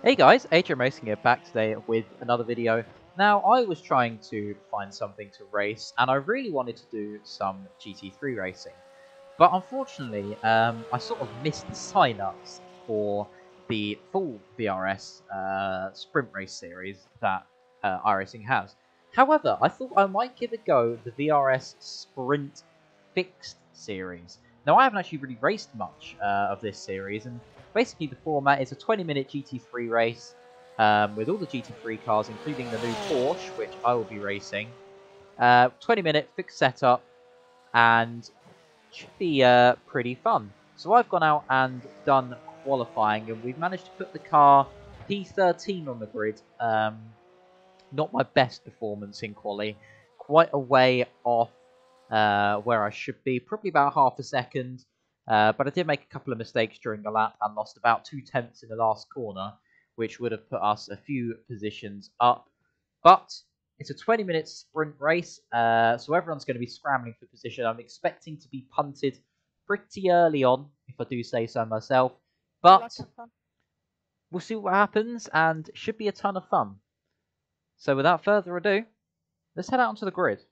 Hey guys, iRacing here, back today with another video. Now, I was trying to find something to race, and I really wanted to do some GT3 racing. But unfortunately, I sort of missed the sign-ups for the full VRS sprint race series that iRacing has. However, I thought I might give a go the VRS sprint fixed series. Now, I haven't actually really raced much of this series, and basically the format is a 20-minute GT3 race with all the GT3 cars, including the new Porsche, which I will be racing. 20-minute fixed setup, and should be pretty fun. So I've gone out and done qualifying, and we've managed to put the car P13 on the grid. Not my best performance in quali, quite a way off where I should be, probably about half a second. But I did make a couple of mistakes during the lap and lost about 2/10 in the last corner, which would have put us a few positions up. But it's a 20-minute sprint race, so everyone's going to be scrambling for position. I'm expecting to be punted pretty early on, if I do say so myself. But we'll see what happens, and it should be a ton of fun. So without further ado, let's head out onto the grid.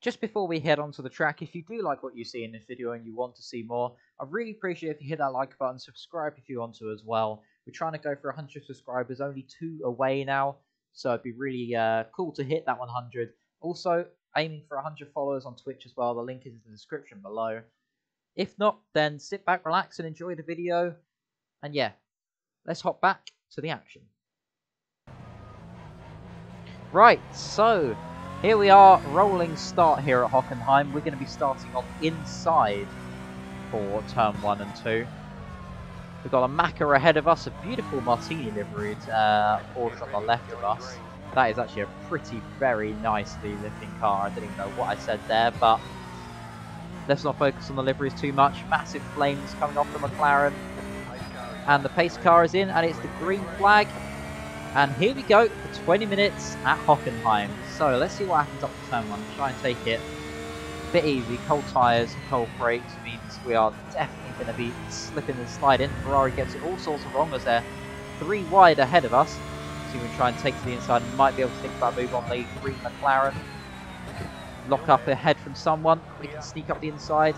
Just before we head onto the track, if you do like what you see in this video and you want to see more, I'd really appreciate if you hit that like button, subscribe if you want to as well. We're trying to go for 100 subscribers, only 2 away now, so it'd be really cool to hit that 100. Also, aiming for 100 followers on Twitch as well, the link is in the description below. If not, then sit back, relax and enjoy the video. And yeah, let's hop back to the action. Right, so here we are, rolling start here at Hockenheim. We're going to be starting on inside for turn 1 and 2. We've got a Macca ahead of us, a beautiful Martini liveried Porsche on the left of us. That is actually a very nicely lifting car. I didn't even know what I said there, but let's not focus on the liveries too much. Massive flames coming off the McLaren. And the pace car is in, and it's the green flag. And here we go for 20 minutes at Hockenheim. So let's see what happens up to turn 1. Try and take it a bit easy. Cold tyres, cold brakes means we are definitely going to be slipping and sliding. Ferrari gets it all sorts of wrong as they're 3 wide ahead of us. So we can try and take to the inside and might be able to think about a move on the green McLaren. Lock up ahead from someone. We can sneak up the inside.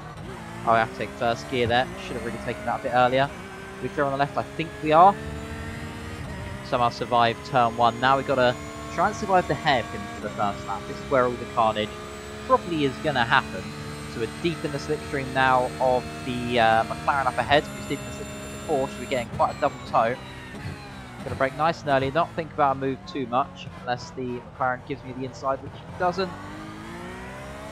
Oh, I have to take first gear there. Should have really taken that a bit earlier. We're clear on the left. I think we are. Somehow survived turn 1. Now we've got to try and survive the hairpin for the first lap. This is where all the carnage probably is going to happen. So we're deep in the slipstream now of the McLaren up ahead. We're deep in the slipstream of the Porsche. We're getting quite a double toe. Going to brake nice and early. Not think about a move too much unless the McLaren gives me the inside, which it doesn't.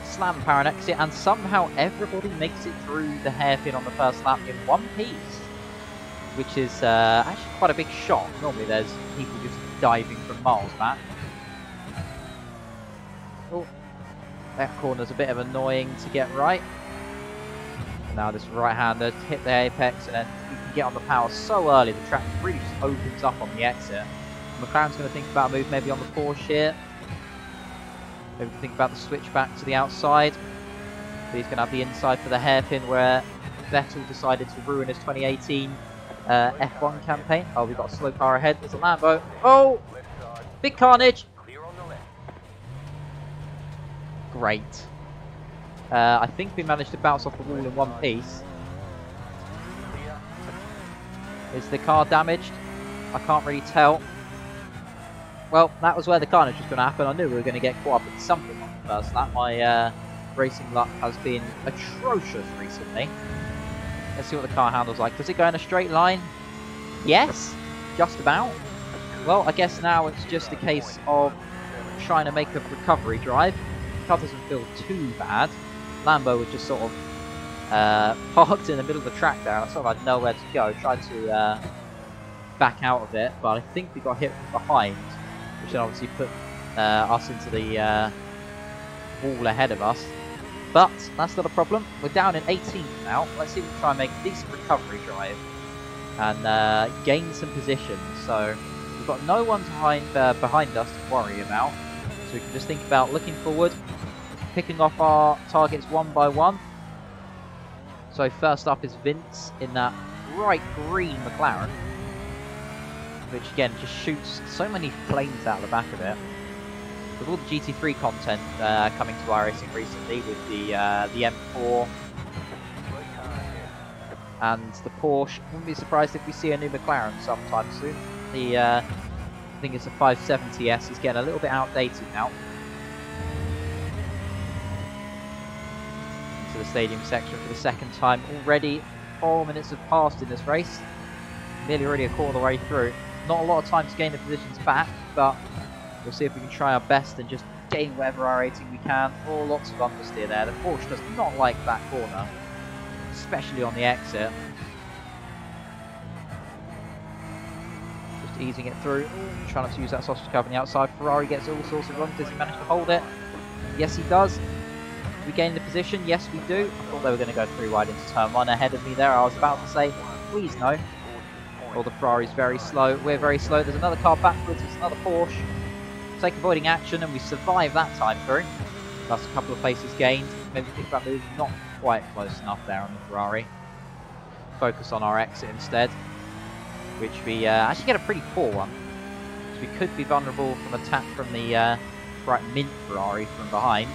Slam power and exit, and somehow everybody makes it through the hairpin on the first lap in one piece, which is actually quite a big shock. Normally there's people just diving from miles back. Oh, that corner's a bit of annoying to get right. And now this right-hander hit the apex, and then you can get on the power so early, the track really just opens up on the exit. McLaren's going to think about a move maybe on the Porsche here. Maybe think about the switch back to the outside. But he's going to have the inside for the hairpin where Vettel decided to ruin his 2018 F1 campaign. Oh, we've got a slow car ahead. There's a Lambo. Oh! Big carnage! Great. I think we managed to bounce off the wall in one piece. Is the car damaged? I can't really tell. Well, that was where the carnage was going to happen. I knew we were going to get caught up in something on the first lap. My racing luck has been atrocious recently. Let's see what the car handles like. Does it go in a straight line? Yes, just about. Well, I guess now it's just a case of trying to make a recovery drive. The car doesn't feel too bad. Lambo was just sort of parked in the middle of the track there. I sort of had nowhere to go. Tried to back out of it, but I think we got hit from behind, which then obviously put us into the wall ahead of us. But that's not a problem. We're down in 18th now. Let's see if we can try and make a decent recovery drive and gain some positions. So we've got no one behind us to worry about. So we can just think about looking forward, picking off our targets one by one. So first up is Vince in that bright green McLaren. which again just shoots so many flames out the back of it. With all the GT3 content coming to iRacing recently with the M4 and the Porsche, wouldn't be surprised if we see a new McLaren sometime soon. The I think it's a 570S is getting a little bit outdated now. Into the stadium section for the second time already. 4 minutes have passed in this race. Nearly already a quarter of the way through. Not a lot of time to gain the positions back, but we'll see if we can try our best and just gain whatever R18 we can. Oh, lots of understeer there. The Porsche does not like that corner, especially on the exit. Just easing it through. Trying not to use that sausage cup on the outside. Ferrari gets all sorts of runs. Does he manage to hold it? Yes, he does. Do we gain the position? Yes, we do. I thought they were going to go 3 wide into turn 1 ahead of me there. I was about to say, please no. Oh, the Ferrari's very slow. We're very slow. There's another car backwards. It's another Porsche. Take avoiding action, and we survive that time through. That's a couple of places gained. Maybe think about moving. Not quite close enough there on the Ferrari. Focus on our exit instead, which we actually get a pretty poor one. So we could be vulnerable from attack from the bright mint Ferrari from behind.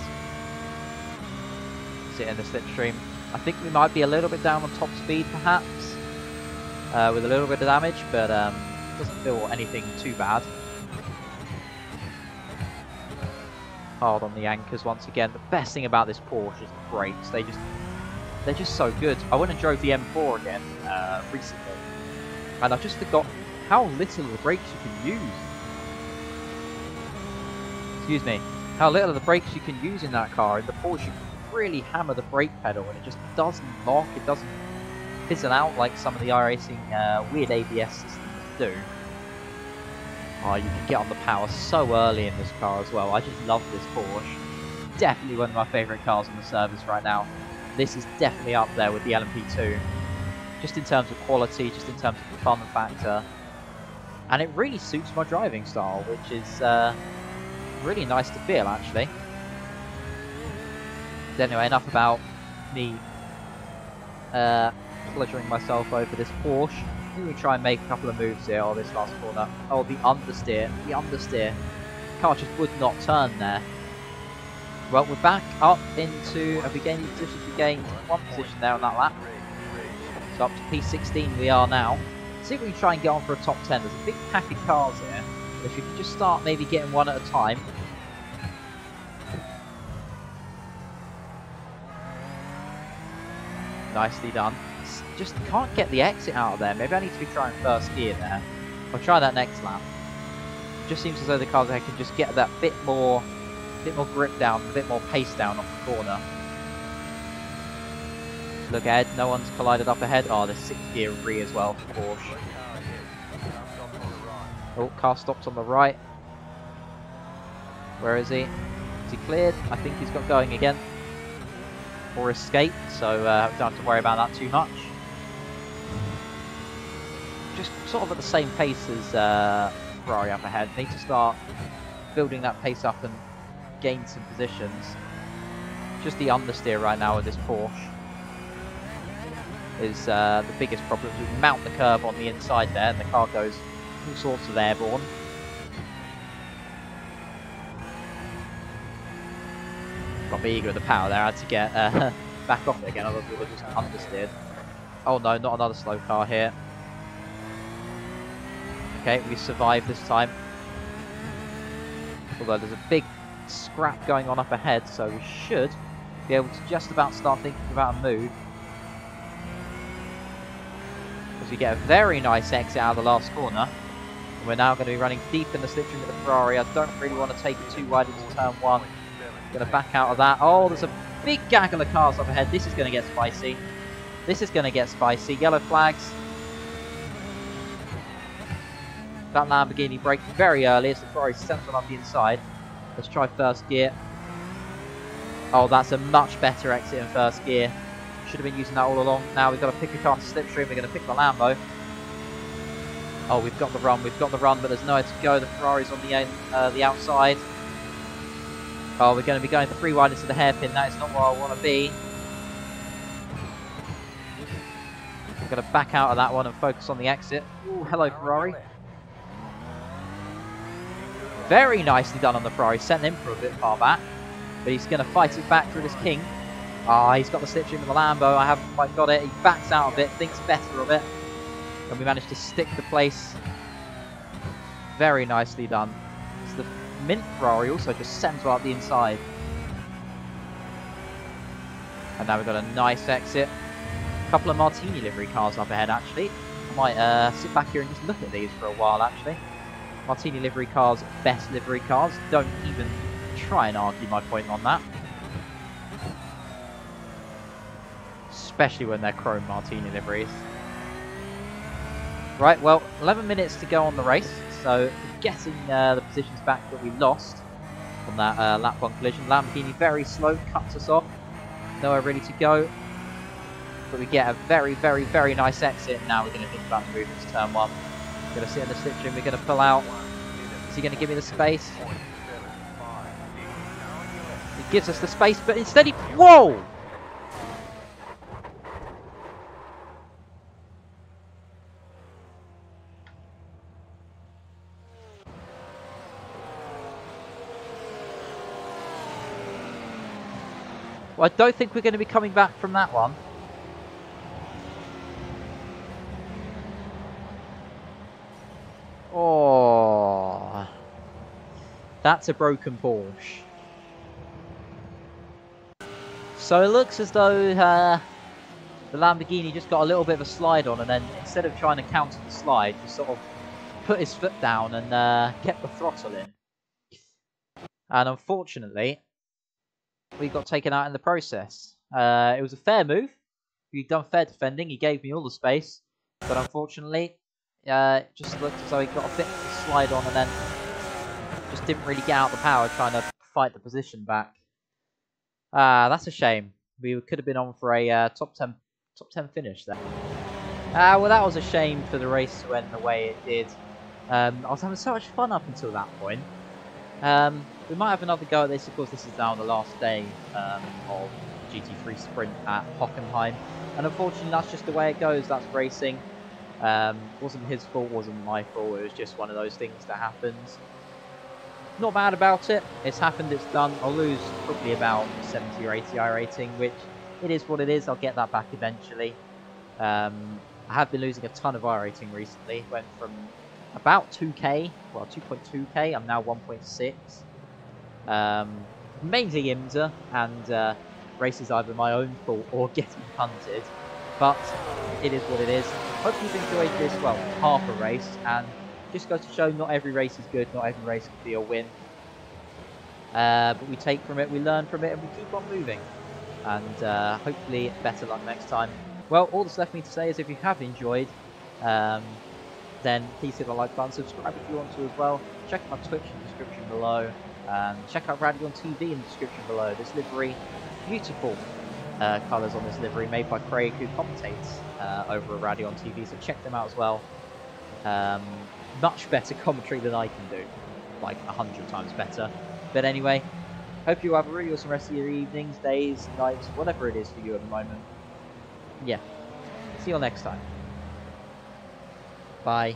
Sit in the slipstream. I think we might be a little bit down on top speed, perhaps, with a little bit of damage, but doesn't feel anything too bad. Hard on the anchors once again. The best thing about this Porsche is the brakes. They're just so good. I went and drove the M4 again recently, and I just forgot how little of the brakes you can use. Excuse me. How little of the brakes you can use in that car. In the Porsche, you can really hammer the brake pedal, and it just doesn't lock. It doesn't fizzle out like some of the iRacing weird ABS systems do. Oh, you can get on the power so early in this car as well. I just love this Porsche. Definitely one of my favourite cars on the service right now. This is definitely up there with the LMP2. Just in terms of quality, just in terms of the fun factor. And it really suits my driving style, which is really nice to feel, actually. But anyway, enough about me pleasuring myself over this Porsche. Let me try and make a couple of moves here on this last corner. Oh, the understeer. The understeer. The car just would not turn there. Well, we're back up into... Have we gained any positions? We gained 1 position there on that lap. So up to P16 we are now. Let's see if we can try and get on for a top 10. There's a big pack of cars here. If we could just start maybe getting one at a time. Nicely done. Just can't get the exit out of there. Maybe I need to be trying first gear there. I'll try that next lap. Just seems as though the cars ahead can just get that bit more grip down, a bit more pace down off the corner. Look ahead, no one's collided up ahead. Oh, there's 6th gear re as well for Porsche. Oh, car stopped on the right. Where is he? Is he cleared? I think he's got going again. Or escaped, so don't have to worry about that too much. Just sort of at the same pace as Ferrari up ahead. Need to start building that pace up and gain some positions. Just the understeer right now with this Porsche is the biggest problem. We mount the curb on the inside there and the car goes all sorts of airborne. Got me eager with the power there. I had to get back off it again, otherwise we would have just understeered. Oh no, not another slow car here. Okay, we survived this time. Although there's a big scrap going on up ahead, so we should be able to just about start thinking about a move. Because we get a very nice exit out of the last corner. And we're now going to be running deep in the slipstream with the Ferrari. I don't really want to take it too wide into turn 1. Going to back out of that. Oh, there's a big gaggle of cars up ahead. This is going to get spicy. This is going to get spicy. Yellow flags. That Lamborghini braked very early as the Ferrari settled on the inside. Let's try first gear. Oh, that's a much better exit in first gear. Should have been using that all along. Now we've got to pick a car to slipstream. We're going to pick the Lambo. Oh, we've got the run. We've got the run, but there's nowhere to go. The Ferrari's on the outside. Oh, we're going to be going 3 wide into the hairpin. That is not where I want to be. We're going to back out of that one and focus on the exit. Ooh, hello Ferrari. Very nicely done on the pro. Sent him for a bit far back. But he's going to fight it back through this king. Ah, he's got the slipstream of the Lambo. I haven't quite got it. He backs out of it, thinks better of it. And we managed to stick the place. Very nicely done. So the mint Ferrari also just sends out the inside. And now we've got a nice exit. A couple of Martini livery cars up ahead, actually. I might sit back here and just look at these for a while, actually. Martini livery cars, best livery cars. Don't even try and argue my point on that. Especially when they're chrome Martini liveries. Right, well, 11 minutes to go on the race. So, getting the positions back that we lost on that lap 1 collision. Lamborghini very slow, cuts us off. Nowhere really to go. But we get a very, very, very nice exit. Now we're going to think about the movements turn 1. We're going to sit in the slipstream, we're going to pull out. Is he going to give me the space? He gives us the space, but instead he... Whoa! Well, I don't think we're going to be coming back from that one. Oh, that's a broken Porsche. So it looks as though the Lamborghini just got a little bit of a slide on, and then instead of trying to counter the slide, just sort of put his foot down and kept the throttle in. And unfortunately, we got taken out in the process. It was a fair move. He'd done fair defending. He gave me all the space, but unfortunately, it just looked as though he got a bit of a slide on and then just didn't really get out the power trying to fight the position back. That's a shame. We could have been on for a top 10 finish there. Well, that was a shame for the race to end the way it did. I was having so much fun up until that point. We might have another go at this. Of course, this is now the last day of the GT3 sprint at Hockenheim. And unfortunately, that's just the way it goes. That's racing. Wasn't his fault, wasn't my fault. It was just one of those things that happens. Not bad about it. It's happened, it's done. I'll lose probably about 70 or 80 iRating, which it is what it is. I'll get that back eventually. I have been losing a ton of iRating recently. Went from about 2k, well 2.2k, I'm now 1.6. Mainly IMSA and races either my own fault or getting punted. But it is what it is. Hope you've enjoyed this, well, half a race, and just goes to show not every race is good, not every race can be a win. But we take from it, we learn from it, and we keep on moving. And hopefully better luck next time. Well, all that's left for me to say is if you have enjoyed, then please hit the like button, subscribe if you want to as well. Check out my Twitch in the description below. Check out Radion TV in the description below. This livery, beautiful colours on this livery made by Craig, who commentates over at Radion TV, so check them out as well. Much better commentary than I can do, like 100 times better. But anyway, hope you have a really awesome rest of your evenings, days, nights, whatever it is for you at the moment. Yeah, see you all next time. Bye.